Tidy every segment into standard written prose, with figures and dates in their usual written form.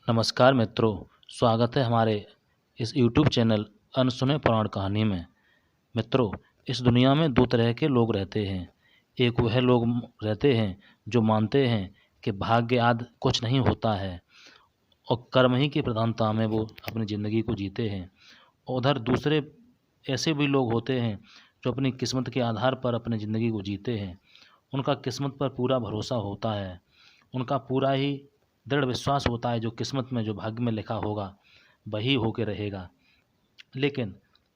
नमस्कार मित्रों, स्वागत है हमारे इस YouTube चैनल अनसुने पुराण कहानी में। मित्रों, इस दुनिया में दो तरह के लोग रहते हैं। एक वह लोग रहते हैं जो मानते हैं कि भाग्य आदि कुछ नहीं होता है और कर्म ही की प्रधानता में वो अपनी ज़िंदगी को जीते हैं। उधर दूसरे ऐसे भी लोग होते हैं जो अपनी किस्मत के आधार पर अपनी ज़िंदगी को जीते हैं। उनका किस्मत पर पूरा भरोसा होता है, उनका पूरा ही दृढ़ विश्वास होता है जो किस्मत में जो भाग्य में लिखा होगा वही होके रहेगा। लेकिन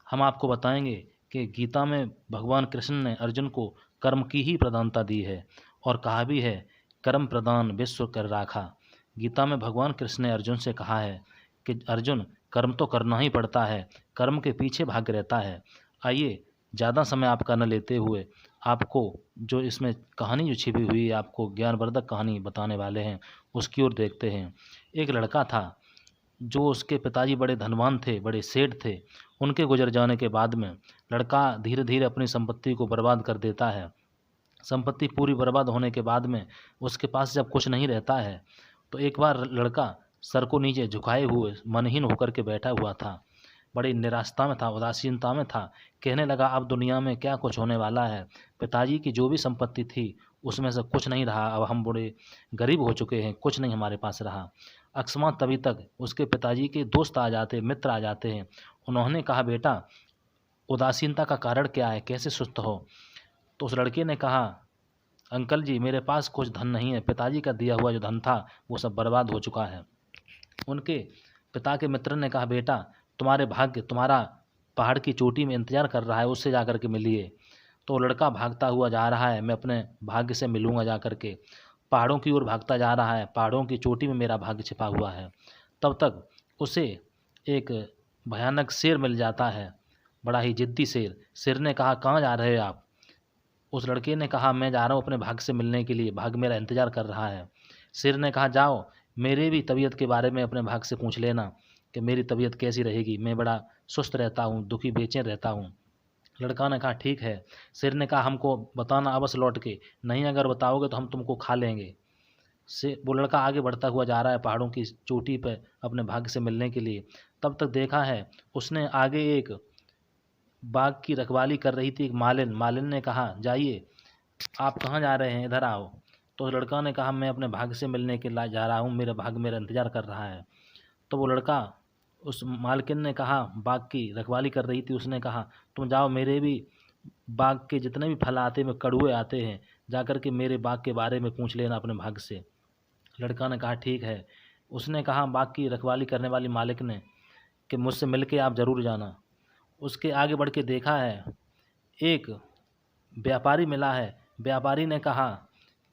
हम आपको बताएंगे कि गीता में भगवान कृष्ण ने अर्जुन को कर्म की ही प्रधानता दी है और कहा भी है, कर्म प्रधान विश्व कर राखा। गीता में भगवान कृष्ण ने अर्जुन से कहा है कि अर्जुन, कर्म तो करना ही पड़ता है, कर्म के पीछे भाग्य रहता है। आइए, ज़्यादा समय आपका न लेते हुए आपको जो इसमें कहानी जो छिपी हुई है, आपको ज्ञानवर्धक कहानी बताने वाले हैं, उसकी ओर देखते हैं। एक लड़का था जो उसके पिताजी बड़े धनवान थे, बड़े सेठ थे। उनके गुजर जाने के बाद में लड़का धीरे धीरे अपनी संपत्ति को बर्बाद कर देता है। संपत्ति पूरी बर्बाद होने के बाद में उसके पास जब कुछ नहीं रहता है तो एक बार लड़का सर को नीचे झुकाए हुए मनहीन होकर के बैठा हुआ था, बड़ी निराशता में था, उदासीनता में था। कहने लगा, अब दुनिया में क्या कुछ होने वाला है। पिताजी की जो भी संपत्ति थी उसमें से कुछ नहीं रहा। अब हम बड़े गरीब हो चुके हैं, कुछ नहीं हमारे पास रहा। अकस्मात तभी तक उसके पिताजी के दोस्त आ जाते, मित्र आ जाते हैं। उन्होंने कहा, बेटा, उदासीनता का कारण क्या है, कैसे सुस्त हो? तो उस लड़के ने कहा, अंकल जी, मेरे पास कुछ धन नहीं है, पिताजी का दिया हुआ जो धन था वो सब बर्बाद हो चुका है। उनके पिता के मित्र ने कहा, बेटा, तुम्हारे भाग्य तुम्हारा पहाड़ की चोटी में इंतजार कर रहा है, उससे जा कर के मिलिए। तो लड़का भागता हुआ जा रहा है, मैं अपने भाग्य से मिलूंगा जा कर के। पहाड़ों की ओर भागता जा रहा है, पहाड़ों की चोटी में मेरा भाग्य छिपा हुआ है। तब तक उसे एक भयानक शेर मिल जाता है, बड़ा ही जिद्दी शेर। शेर ने कहा, कहाँ जा रहे हो आप? उस लड़के ने कहा, मैं जा रहा हूँ अपने भाग्य से मिलने के लिए, भाग्य मेरा इंतजार कर रहा है। शेर ने कहा, जाओ, मेरे भी तबीयत के बारे में अपने भाग्य से पूछ लेना कि मेरी तबीयत कैसी रहेगी। मैं बड़ा सुस्त रहता हूँ, दुखी बेचैन रहता हूँ। लड़का ने कहा, ठीक है। शेर ने कहा, हमको बताना अवश्य लौट के, नहीं अगर बताओगे तो हम तुमको खा लेंगे। से वो लड़का आगे बढ़ता हुआ जा रहा है पहाड़ों की चोटी पर अपने भाग्य से मिलने के लिए। तब तक देखा है उसने आगे एक बाग की रखवाली कर रही थी एक मालिन। मालिन ने कहा, जाइए, आप कहाँ जा रहे हैं, इधर आओ। तो उस लड़का ने कहा, मैं अपने भाग्य से मिलने के लिए जा रहा हूँ, मेरा भाग्य मेरा इंतजार कर रहा है। तो वो लड़का, उस मालकिन ने कहा, बाग की रखवाली कर रही थी, उसने कहा, तुम जाओ, मेरे भी बाग के जितने भी फल आते हैं, कड़ुए आते हैं, जाकर के मेरे बाग के बारे में पूछ लेना अपने भाग्य से। लड़का ने कहा, ठीक है। उसने कहा बाग की रखवाली करने वाली मालिक ने कि मुझसे मिल के आप ज़रूर जाना। उसके आगे बढ़ के देखा है एक व्यापारी मिला है। व्यापारी ने कहा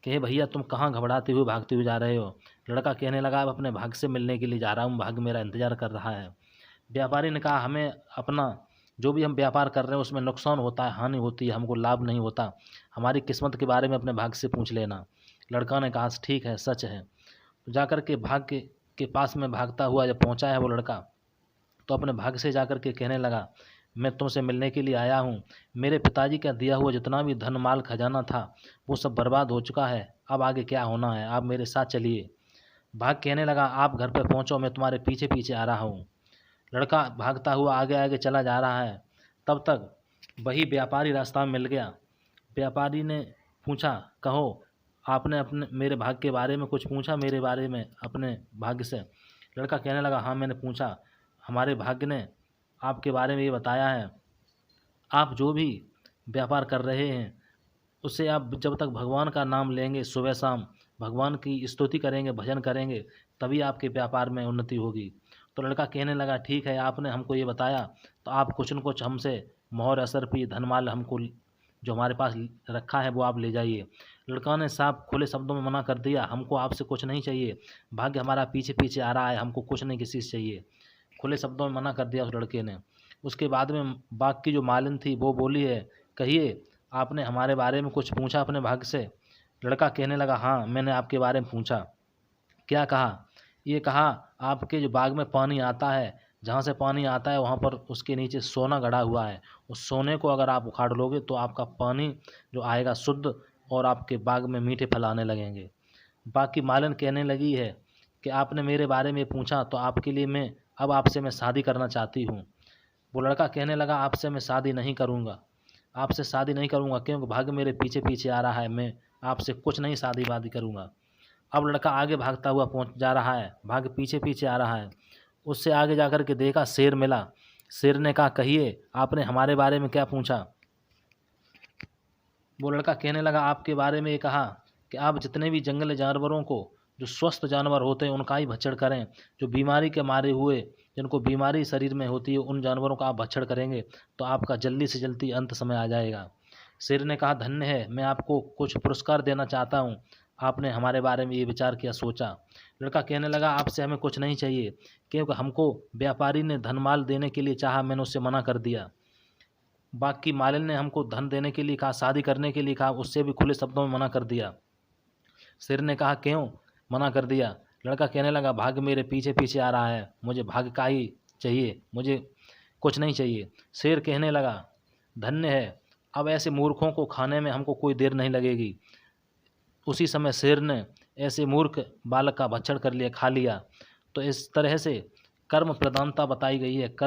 कि हे भैया, तुम कहाँ घबराते हुए भागते हुए जा रहे हो? लड़का कहने लगा, अब अपने भाग्य से मिलने के लिए जा रहा हूँ, भाग्य मेरा इंतजार कर रहा है। व्यापारी ने कहा, हमें अपना जो भी हम व्यापार कर रहे हैं उसमें नुकसान होता है, हानि होती है, हमको लाभ नहीं होता। हमारी किस्मत के बारे में अपने भाग्य से पूछ लेना। लड़का ने कहा, ठीक है, सच है। तो जाकर के भाग्य के पास में भागता हुआ जब पहुंचा है वो लड़का, तो अपने भाग्य से जाकर के कहने लगा, मैं तुमसे मिलने के लिए आया हूँ। मेरे पिताजी का दिया हुआ जितना भी धन माल खजाना था वो सब बर्बाद हो चुका है। अब आगे क्या होना है, आप मेरे साथ चलिए। भाग कहने लगा, आप घर पर पहुँचो, मैं तुम्हारे पीछे पीछे आ रहा हूँ। लड़का भागता हुआ आगे आगे चला जा रहा है। तब तक वही व्यापारी रास्ता में मिल गया। व्यापारी ने पूछा, कहो, आपने अपने मेरे भाग्य के बारे में कुछ पूछा, मेरे बारे में अपने भाग्य से? लड़का कहने लगा, हाँ, मैंने पूछा। हमारे भाग्य ने आपके बारे में ये बताया है, आप जो भी व्यापार कर रहे हैं उससे आप जब तक भगवान का नाम लेंगे, सुबह शाम भगवान की स्तुति करेंगे, भजन करेंगे, तभी आपके व्यापार में उन्नति होगी। तो लड़का कहने लगा, ठीक है, आपने हमको ये बताया तो आप कुछ न कुछ हमसे मोहर असरफी धनमाल हमको जो हमारे पास रखा है वो आप ले जाइए। लड़का ने साफ खुले शब्दों में मना कर दिया, हमको आपसे कुछ नहीं चाहिए, भाग्य हमारा पीछे पीछे आ रहा है, हमको कुछ नहीं किसी से चाहिए। खुले शब्दों में मना कर दिया उस लड़के ने। उसके बाद में बाग की जो मालिन थी वो बोली है, कहिए, आपने हमारे बारे में कुछ पूछा अपने भाग्य से? लड़का कहने लगा, हाँ, मैंने आपके बारे में पूछा। क्या कहा? ये कहा, आपके जो बाग में पानी आता है, जहाँ से पानी आता है वहाँ पर उसके नीचे सोना गड़ा हुआ है। उस सोने को अगर आप उखाड़ लोगे तो आपका पानी जो आएगा शुद्ध और आपके बाग में मीठे फल आने लगेंगे। बाकी मालिन कहने लगी है कि आपने मेरे बारे में पूछा तो आपके लिए मैं अब आपसे मैं शादी करना चाहती हूँ। वो लड़का कहने लगा आपसे मैं शादी नहीं करूँगा, आपसे शादी नहीं करूँगा क्योंकि भाग्य मेरे पीछे पीछे आ रहा है, मैं आपसे कुछ नहीं शादी वादी करूँगा। अब लड़का आगे भागता हुआ पहुँच जा रहा है, भाग्य पीछे पीछे आ रहा है। उससे आगे जाकर के देखा शेर मिला। शेर ने कहा कहिए आपने हमारे बारे में क्या पूछा। वो लड़का कहने लगा आपके बारे में ये कहा कि आप जितने भी जंगली जानवरों को, जो स्वस्थ जानवर होते हैं उनका ही भक्षण करें, जो बीमारी के मारे हुए जिनको बीमारी शरीर में होती है उन जानवरों का आप भक्षण करेंगे तो आपका जल्दी से जल्दी अंत समय आ जाएगा। शेर ने कहा धन्य है, मैं आपको कुछ पुरस्कार देना चाहता हूँ, आपने हमारे बारे में ये विचार किया सोचा। लड़का कहने लगा आपसे हमें कुछ नहीं चाहिए क्योंकि हमको व्यापारी ने धन माल देने के लिए चाहा, मैंने उससे मना कर दिया। बाकी मालिन ने हमको धन देने के लिए कहा, शादी करने के लिए कहा, उससे भी खुले शब्दों में मना कर दिया। शेर ने कहा क्यों मना कर दिया। लड़का कहने लगा भाग्य मेरे पीछे पीछे आ रहा है, मुझे भाग्य का ही चाहिए, मुझे कुछ नहीं चाहिए। शेर कहने लगा धन्य है, अब ऐसे मूर्खों को खाने में हमको कोई देर नहीं लगेगी। उसी समय शेर ने ऐसे मूर्ख बालक का भक्षण कर लिया, खा लिया। तो इस तरह से कर्म प्रधानता बताई गई है। कर्म